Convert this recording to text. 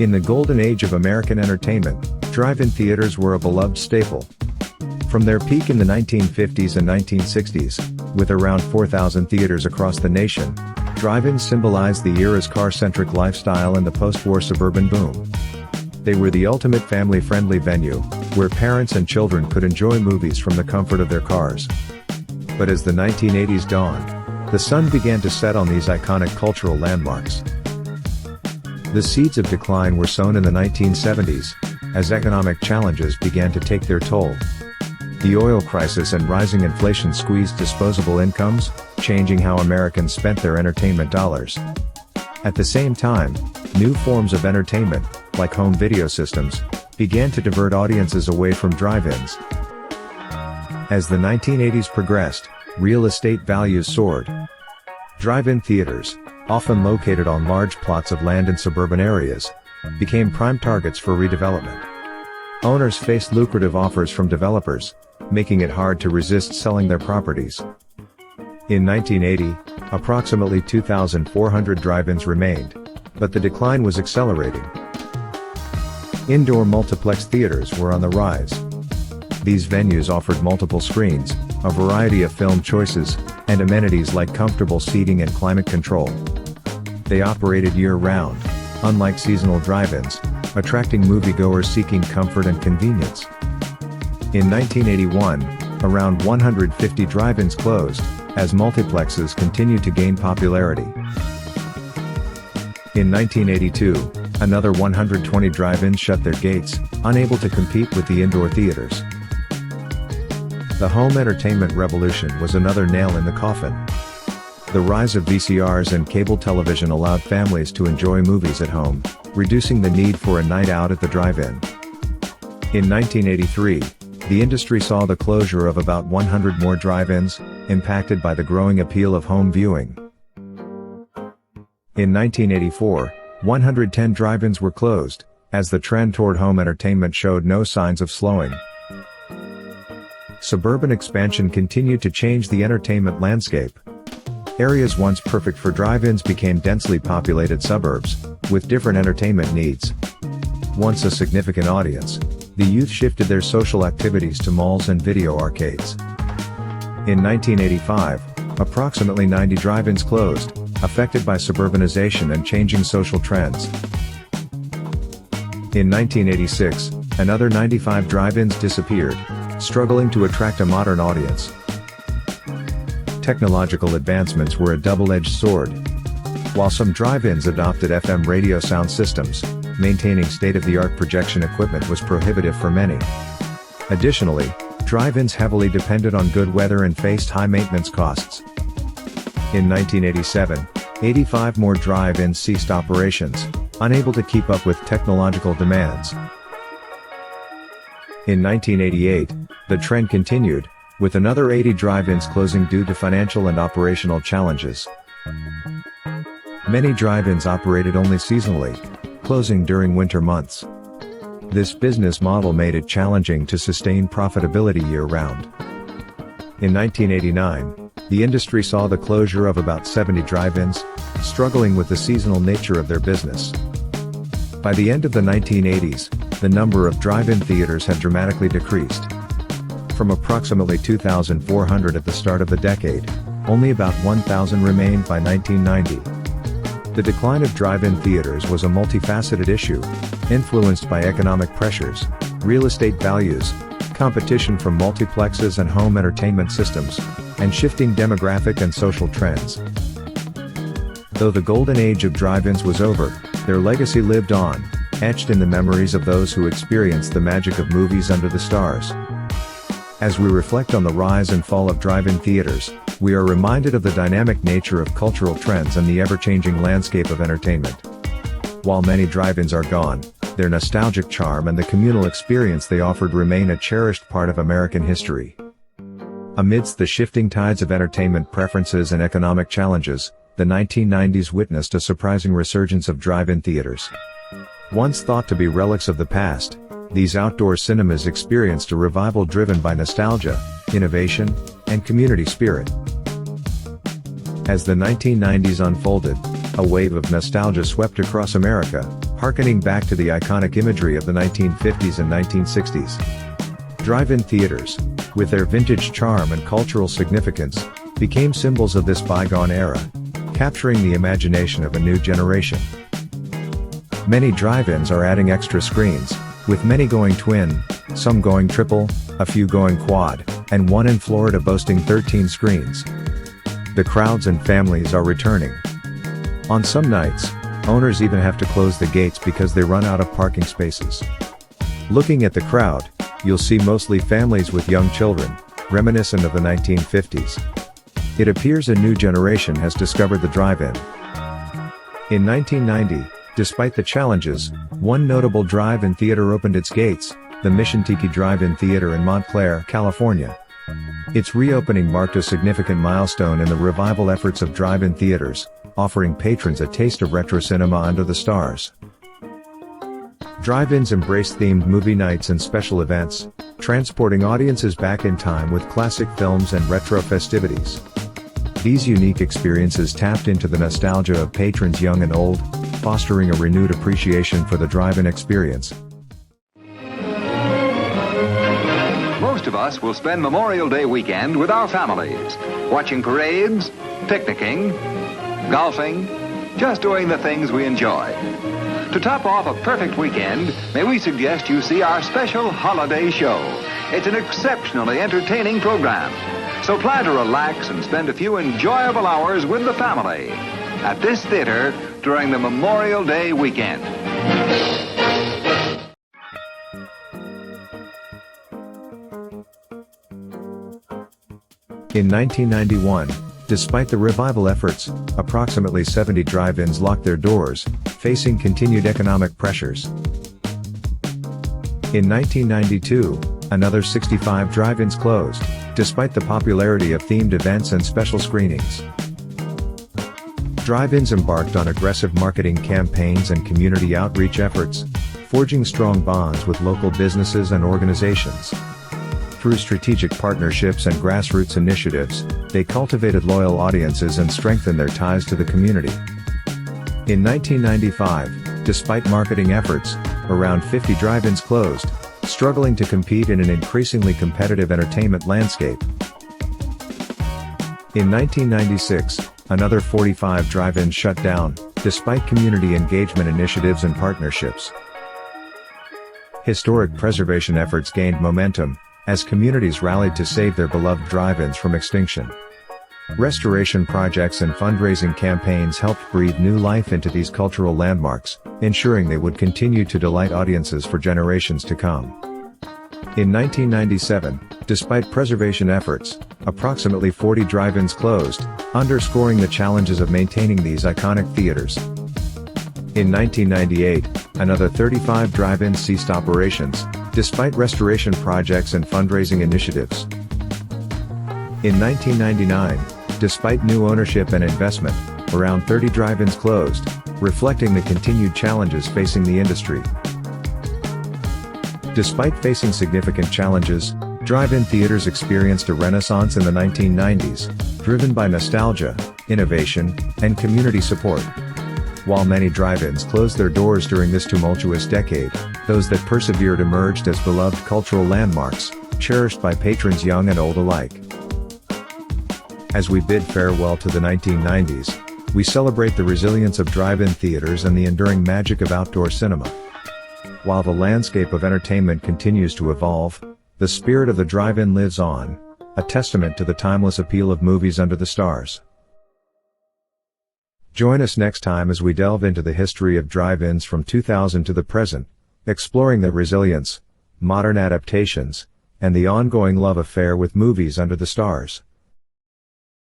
In the golden age of American entertainment, drive-in theaters were a beloved staple. From their peak in the 1950s and 1960s, with around 4,000 theaters across the nation, drive-ins symbolized the era's car-centric lifestyle and the post-war suburban boom. They were the ultimate family-friendly venue, where parents and children could enjoy movies from the comfort of their cars. But as the 1980s dawned, the sun began to set on these iconic cultural landmarks. The seeds of decline were sown in the 1970s, as economic challenges began to take their toll. The oil crisis and rising inflation squeezed disposable incomes, changing how Americans spent their entertainment dollars. At the same time, new forms of entertainment, like home video systems, began to divert audiences away from drive-ins. As the 1980s progressed, real estate values soared. Drive-in theaters, often located on large plots of land in suburban areas, became prime targets for redevelopment. Owners faced lucrative offers from developers, making it hard to resist selling their properties. In 1980, approximately 2,400 drive-ins remained, but the decline was accelerating. Indoor multiplex theaters were on the rise. These venues offered multiple screens, a variety of film choices, and amenities like comfortable seating and climate control. They operated year-round, unlike seasonal drive-ins, attracting moviegoers seeking comfort and convenience. In 1981, around 150 drive-ins closed, as multiplexes continued to gain popularity. In 1982, another 120 drive-ins shut their gates, unable to compete with the indoor theaters. The home entertainment revolution was another nail in the coffin. The rise of VCRs and cable television allowed families to enjoy movies at home, reducing the need for a night out at the drive-in. In 1983, the industry saw the closure of about 100 more drive-ins, impacted by the growing appeal of home viewing. In 1984, 110 drive-ins were closed, as the trend toward home entertainment showed no signs of slowing. Suburban expansion continued to change the entertainment landscape. Areas once perfect for drive-ins became densely populated suburbs, with different entertainment needs. Once a significant audience, the youth shifted their social activities to malls and video arcades. In 1985, approximately 90 drive-ins closed, affected by suburbanization and changing social trends. In 1986, another 95 drive-ins disappeared, struggling to attract a modern audience. Technological advancements were a double-edged sword. While some drive-ins adopted FM radio sound systems, maintaining state-of-the-art projection equipment was prohibitive for many. Additionally, drive-ins heavily depended on good weather and faced high maintenance costs. In 1987, 85 more drive-ins ceased operations, unable to keep up with technological demands. In 1988, the trend continued, with another 80 drive-ins closing due to financial and operational challenges. Many drive-ins operated only seasonally, closing during winter months. This business model made it challenging to sustain profitability year-round. In 1989, the industry saw the closure of about 70 drive-ins, struggling with the seasonal nature of their business. By the end of the 1980s, the number of drive-in theaters had dramatically decreased. From approximately 2,400 at the start of the decade, only about 1,000 remained by 1990. The decline of drive-in theaters was a multifaceted issue, influenced by economic pressures, real estate values, competition from multiplexes and home entertainment systems, and shifting demographic and social trends. Though the golden age of drive-ins was over, their legacy lived on, etched in the memories of those who experienced the magic of movies under the stars. As we reflect on the rise and fall of drive-in theaters, we are reminded of the dynamic nature of cultural trends and the ever-changing landscape of entertainment. While many drive-ins are gone, their nostalgic charm and the communal experience they offered remain a cherished part of American history. Amidst the shifting tides of entertainment preferences and economic challenges, the 1990s witnessed a surprising resurgence of drive-in theaters. Once thought to be relics of the past, these outdoor cinemas experienced a revival driven by nostalgia, innovation, and community spirit. As the 1990s unfolded, a wave of nostalgia swept across America, harkening back to the iconic imagery of the 1950s and 1960s. Drive-in theaters, with their vintage charm and cultural significance, became symbols of this bygone era, capturing the imagination of a new generation. Many drive-ins are adding extra screens, with many going twin, some going triple, a few going quad, and one in Florida boasting 13 screens. The crowds and families are returning. On some nights, owners even have to close the gates because they run out of parking spaces. Looking at the crowd, you'll see mostly families with young children, reminiscent of the 1950s. It appears a new generation has discovered the drive-in. In 1990, despite the challenges, one notable drive-in theater opened its gates, the Mission Tiki Drive-In Theater in Montclair, California. Its reopening marked a significant milestone in the revival efforts of drive-in theaters, offering patrons a taste of retro cinema under the stars. Drive-ins embrace themed movie nights and special events, transporting audiences back in time with classic films and retro festivities. These unique experiences tapped into the nostalgia of patrons young and old, fostering a renewed appreciation for the drive-in experience. Most of us will spend Memorial Day weekend with our families, watching parades, picnicking, golfing, just doing the things we enjoy. To top off a perfect weekend, may we suggest you see our special holiday show. It's an exceptionally entertaining program. So plan to relax and spend a few enjoyable hours with the family at this theater during the Memorial Day weekend. In 1991, despite the revival efforts, approximately 70 drive-ins locked their doors, facing continued economic pressures. In 1992, another 65 drive-ins closed, despite the popularity of themed events and special screenings. Drive-ins embarked on aggressive marketing campaigns and community outreach efforts, forging strong bonds with local businesses and organizations. Through strategic partnerships and grassroots initiatives, they cultivated loyal audiences and strengthened their ties to the community. In 1995, despite marketing efforts, around 50 drive-ins closed, struggling to compete in an increasingly competitive entertainment landscape. In 1996, another 45 drive-ins shut down, despite community engagement initiatives and partnerships. Historic preservation efforts gained momentum, as communities rallied to save their beloved drive-ins from extinction. Restoration projects and fundraising campaigns helped breathe new life into these cultural landmarks, ensuring they would continue to delight audiences for generations to come. In 1997, despite preservation efforts, approximately 40 drive-ins closed, underscoring the challenges of maintaining these iconic theaters. In 1998, another 35 drive-ins ceased operations, despite restoration projects and fundraising initiatives. In 1999, despite new ownership and investment, around 30 drive-ins closed, reflecting the continued challenges facing the industry. Despite facing significant challenges, drive-in theaters experienced a renaissance in the 1990s, driven by nostalgia, innovation, and community support. While many drive-ins closed their doors during this tumultuous decade, those that persevered emerged as beloved cultural landmarks, cherished by patrons young and old alike. As we bid farewell to the 1990s, we celebrate the resilience of drive-in theaters and the enduring magic of outdoor cinema. While the landscape of entertainment continues to evolve, the spirit of the drive-in lives on, a testament to the timeless appeal of movies under the stars. Join us next time as we delve into the history of drive-ins from 2000 to the present, exploring their resilience, modern adaptations, and the ongoing love affair with movies under the stars.